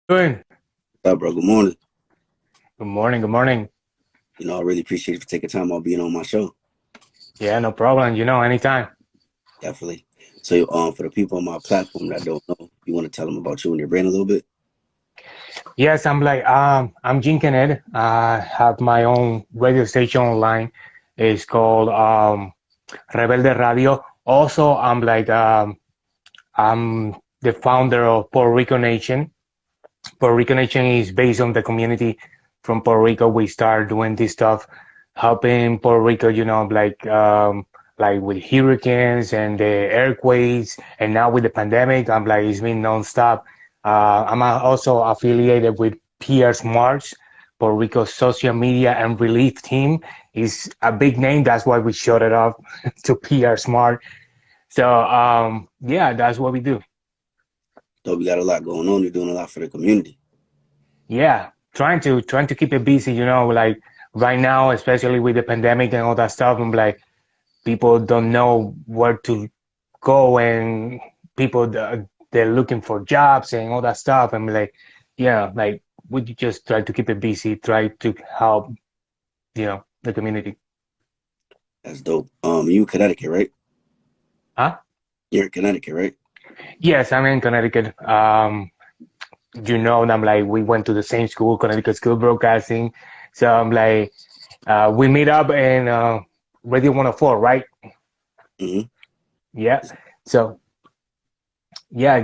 Doing? What's up, bro? Good morning. Good morning, good morning. I really appreciate you for taking time out being on my show. Yeah, no problem. Anytime. Definitely. So, for the people on my platform that don't know, you want to tell them about you and your brand a little bit? Yes, I'm Jim Canet. I have my own radio station online. It's called Rebelde Radio. Also, I'm the founder of Puerto Rico Nation. Puerto Rico Nation is based on the community from Puerto Rico. We start doing this stuff, helping Puerto Rico, like with hurricanes and the earthquakes, and now with the pandemic, it's been nonstop. Also affiliated with Pierce March, Puerto Rico's social media and relief team. Is a big name. That's why we showed it up to PR Smart. So yeah, that's what we do. So, we got a lot going on. You're doing a lot for the community. Yeah, trying to keep it busy, like right now, especially with the pandemic and all that stuff. I'm like people don't know where to go, and they're looking for jobs and all that stuff. I'm like, yeah, like we just try to keep it busy, try to help, the community. That's dope. You in Connecticut, right? Huh? You're in Connecticut, right? Yes, I'm in Connecticut. And I'm like we went to the same school, Connecticut School of Broadcasting. So I'm like we meet up in Radio 104, right? Mm-hmm. Yeah. So yeah,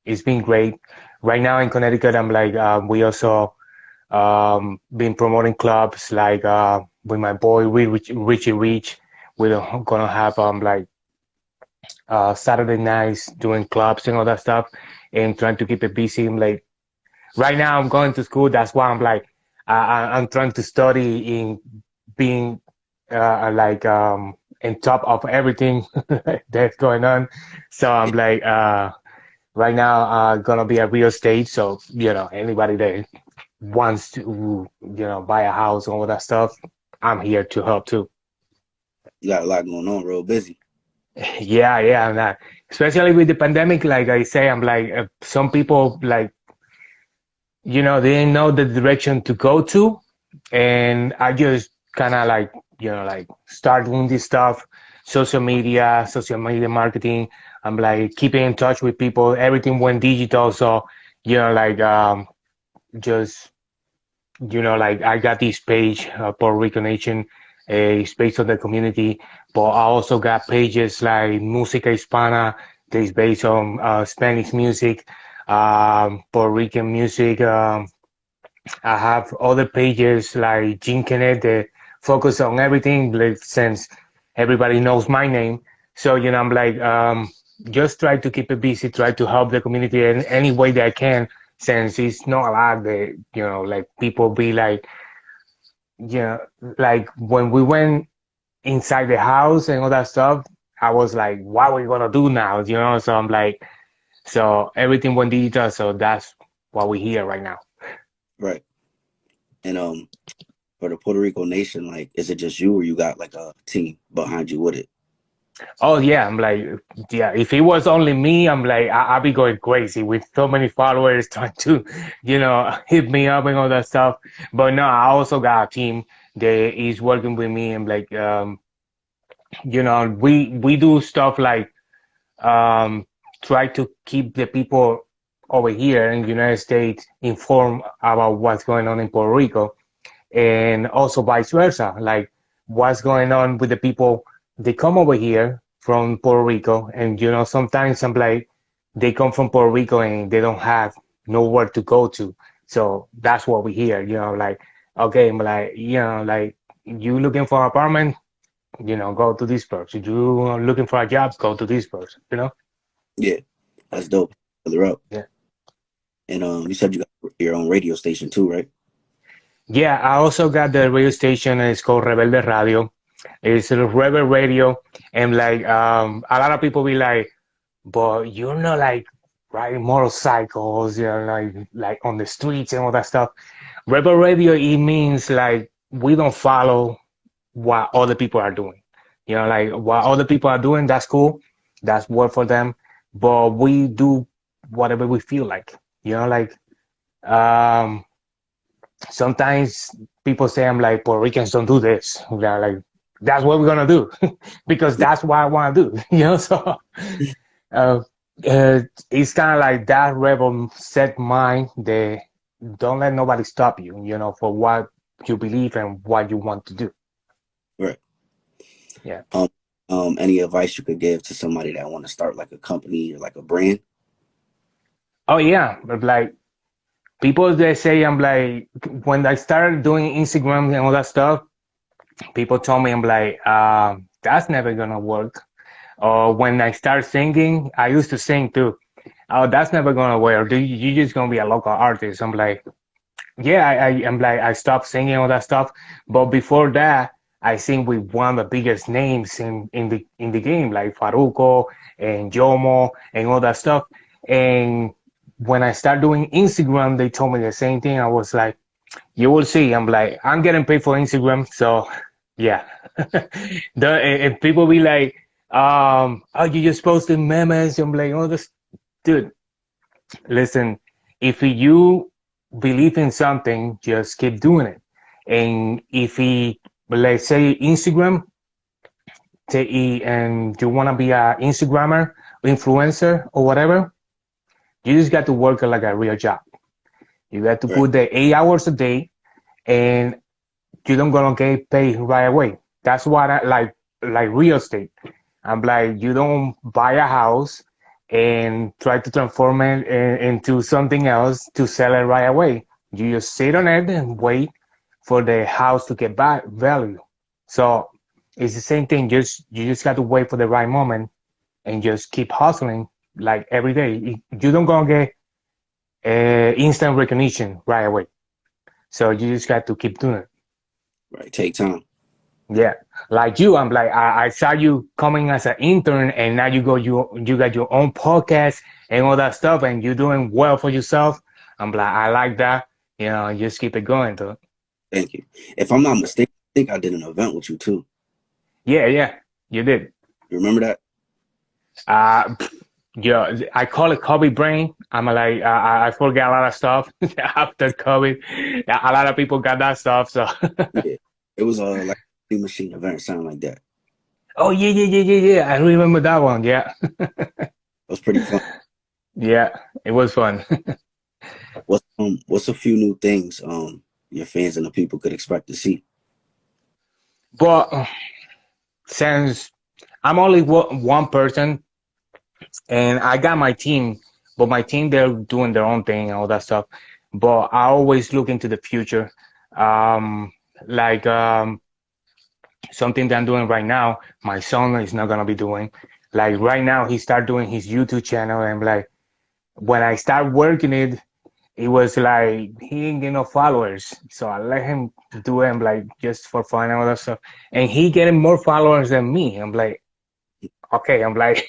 it's been great. Right now in Connecticut, I'm like we also been promoting clubs like with my boy Richie Rich. We're gonna have Saturday nights doing clubs and all that stuff, and trying to keep it busy. I'm like right now I'm going to school. That's why I'm like I'm trying to study in being in top of everything that's going on. So I'm like right now gonna be a real estate. So anybody that wants to buy a house and all that stuff, I'm here to help too. You got a lot going on, real busy. Yeah, I'm not. Especially with the pandemic, like I say, I'm like some people like they didn't know the direction to go to, and I just kind of like start doing this stuff, social media marketing. I'm like keeping in touch with people. Everything went digital, so like just like I got this page, Puerto Rico Nation, a space of the community, but I also got pages like Música Hispana, that is based on Spanish music, Puerto Rican music. I have other pages like Jim Canet that focus on everything, like, since everybody knows my name. So, I'm like, just try to keep it busy, try to help the community in any way that I can, since it's not a lot that, like people be like, yeah, like when we went inside the house and all that stuff, I was like, what are we gonna do now? So I'm like, so everything went digital, so that's what we hear right now. Right. And for the Puerto Rico Nation, like, is it just you or you got like a team behind you with it? Oh yeah, I'm like, yeah. If it was only me, I'm like, I'd be going crazy with so many followers trying to, hit me up and all that stuff. But no, I also got a team that is working with me. And like, we do stuff like um, try to keep the people over here in the United States informed about what's going on in Puerto Rico, and also vice versa, like what's going on with the people. They come over here from Puerto Rico, and sometimes I'm like, they come from Puerto Rico and they don't have nowhere to go to. So that's what we hear, like, okay, I'm like, like you looking for an apartment, go to this person. You looking for a job, go to this person. Yeah, that's dope. Further up. Yeah. And you said you got your own radio station too, right? Yeah, I also got the radio station. It's called Rebelde Radio. It's a rebel radio, and like a lot of people be like, but you're not like riding motorcycles, like on the streets and all that stuff. Rebel radio, it means like we don't follow what other people are doing. Like what other people are doing, that's cool. That's work for them. But we do whatever we feel like. You know, like um, sometimes people say I'm like Puerto Ricans don't do this. They're like that's what we're gonna do because Yeah, that's what I want to do. You know, so uh, it's kind of like that rebel set mind. They don't let nobody stop you. You know, for what you believe and what you want to do. right. Yeah. Um, any advice you could give to somebody that want to start like a company or like a brand? Oh yeah, but like people they say I'm like when I started doing Instagram and all that stuff, people told me I'm like that's never gonna work. Or when I start singing, I used to sing too. Oh, that's never gonna work. You just gonna be a local artist? I'm like, yeah, I'm like I stopped singing all that stuff. But before that, I sing with one of the biggest names in the game, like Faruko and Jomo and all that stuff. And when I start doing Instagram, they told me the same thing. I was like, you will see. I'm like, I'm getting paid for Instagram, so yeah. And people be like, oh, you just posted memes. I'm like, oh, this dude. Listen, if you believe in something, just keep doing it. And if he, let's say Instagram, and you want to be a Instagrammer, influencer, or whatever, you just got to work it like a real job. You got to Right, put the 8 hours a day, and you don't gonna get paid right away. That's what I like real estate. I'm like, you don't buy a house and try to transform it into something else to sell it right away. You just sit on it and wait for the house to get back value. So it's the same thing. Just you just got to wait for the right moment and just keep hustling like every day. You don't gonna get instant recognition right away. So you just got to keep doing it. right. Take time. Yeah, like you, I'm like I saw you coming as an intern, and now you got your own podcast and all that stuff, and you're doing well for yourself. I'm like I like that. You know, just keep it going, though. Thank you. If I'm not mistaken, I think I did an event with you too. Yeah, yeah, you did. You remember that? Uh, yeah, I call it COVID brain. I'm like I forget a lot of stuff after COVID. A lot of people got that stuff. So, Yeah. It was like a machine event, something like that. oh yeah, yeah, yeah, yeah, yeah. I remember that one. Yeah, It was pretty fun. yeah, it was fun. What's a few new things your fans and the people could expect to see? But since I'm only one person and I got my team, but my team, they're doing their own thing and all that stuff. But I always look into the future. Um, like something that I'm doing right now, my son is not gonna be doing. Like right now, he start doing his YouTube channel, and like when I start working it, it was like he ain't get no followers, so I let him do it. I'm like just for fun and all that stuff, and he getting more followers than me. I'm like, okay, I'm like,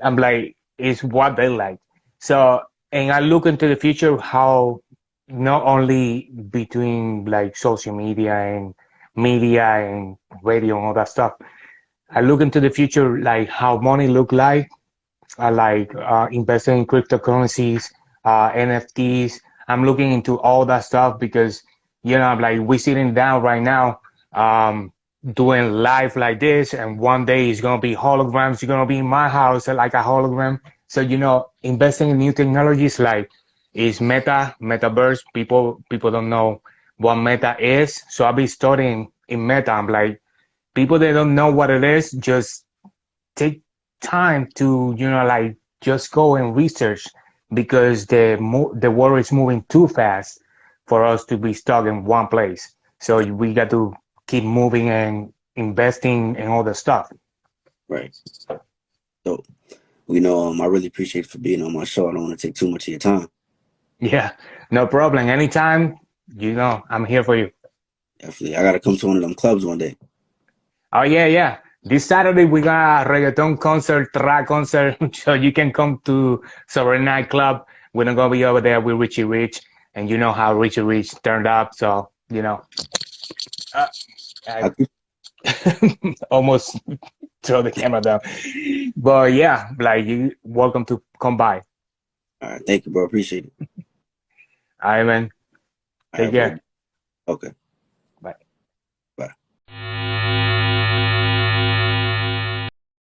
I'm like, it's what they like. So, and I look into the future how not only between like social media and radio and all that stuff. I look into the future like how money look like. I like investing in cryptocurrencies, NFTs. I'm looking into all that stuff because, you know, like we're sitting down right now, doing live like this, and one day it's gonna be holograms. You're gonna be in my house like a hologram. So, you know, investing in new technologies like is metaverse. People don't know what meta is. So I'll be studying in meta. I'm like people that don't know what it is, just take time to like just go and research because the world is moving too fast for us to be stuck in one place. So Right. we got to keep moving and investing in all the stuff. Right. So I really appreciate you for being on my show. I don't want to take too much of your time. Yeah, no problem. Anytime, I'm here for you. Definitely. I gotta come to one of them clubs one day. Oh yeah, yeah. This Saturday we got a reggaeton concert, trap concert, so you can come to Sovereign Nightclub. We're not gonna be over there with Richie Rich, and you know how Richie Rich turned up. So uh, I I think almost throw the camera down. But yeah, like you, welcome to come by. All right. Thank you, bro. Appreciate it. All right, man. I Take have a great care. day. Okay.